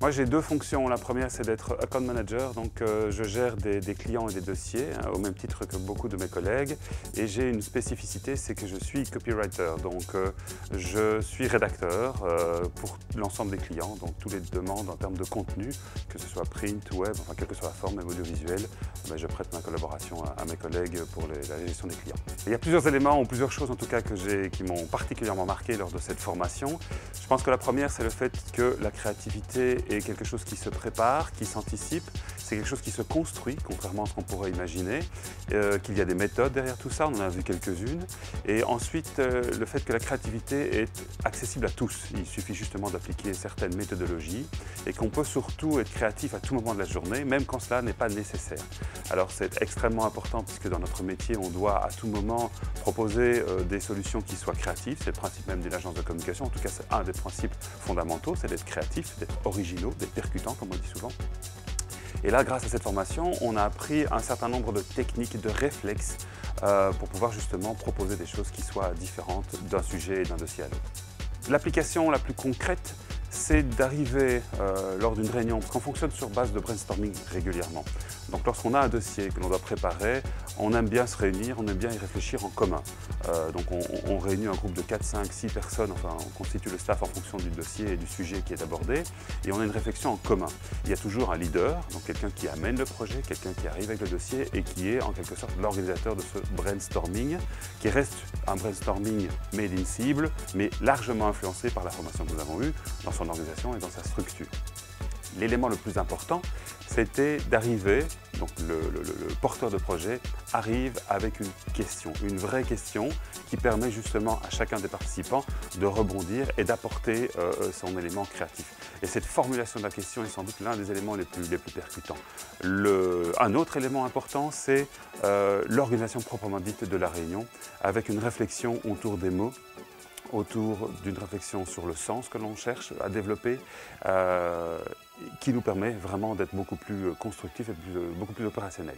Moi, j'ai deux fonctions. La première, c'est d'être account manager. Donc, je gère des clients et des dossiers, hein, au même titre que beaucoup de mes collègues. Et j'ai une spécificité, c'est que je suis copywriter. Donc, je suis rédacteur pour l'ensemble des clients. Donc, toutes les demandes en termes de contenu, que ce soit print, web, enfin, quelle que soit la forme, même audiovisuelle, ben, je prête ma collaboration à mes collègues pour la gestion des clients. Et il y a plusieurs éléments, ou plusieurs choses en tout cas, qui m'ont particulièrement marqué lors de cette formation. Je pense que la première, c'est le fait que la créativité est quelque chose qui se prépare, qui s'anticipe, c'est quelque chose qui se construit, contrairement à ce qu'on pourrait imaginer, qu'il y a des méthodes derrière tout ça, on en a vu quelques-unes. Et ensuite, le fait que la créativité est accessible à tous. Il suffit justement d'appliquer certaines méthodologies et qu'on peut surtout être créatif à tout moment de la journée, même quand cela n'est pas nécessaire. Alors c'est extrêmement important puisque dans notre métier, on doit à tout moment proposer des solutions qui soient créatives. C'est le principe même d'une agence de communication. En tout cas, c'est un des principes fondamentaux, c'est d'être créatif, d'être originaux, d'être percutant, comme on dit souvent. Et là, grâce à cette formation, on a appris un certain nombre de techniques, de réflexes pour pouvoir justement proposer des choses qui soient différentes d'un sujet et d'un dossier à l'autre. L'application la plus concrète, c'est d'arriver lors d'une réunion, parce qu'on fonctionne sur base de brainstorming régulièrement. Donc lorsqu'on a un dossier que l'on doit préparer, on aime bien se réunir, on aime bien y réfléchir en commun. Donc on réunit un groupe de 4, 5, 6 personnes, enfin on constitue le staff en fonction du dossier et du sujet qui est abordé, et on a une réflexion en commun. Il y a toujours un leader, donc quelqu'un qui amène le projet, quelqu'un qui arrive avec le dossier et qui est en quelque sorte l'organisateur de ce brainstorming, qui reste un brainstorming made in cible, mais largement influencé par la formation que nous avons eue dans son organisation et dans sa structure. L'élément le plus important, c'était d'arriver, donc le porteur de projet arrive avec une question, une vraie question qui permet justement à chacun des participants de rebondir et d'apporter son élément créatif. Et cette formulation de la question est sans doute l'un des éléments les plus percutants. Un autre élément important, c'est l'organisation proprement dite de la réunion, avec une réflexion autour des mots, autour d'une réflexion sur le sens que l'on cherche à développer, qui nous permet vraiment d'être beaucoup plus constructif et beaucoup plus opérationnel.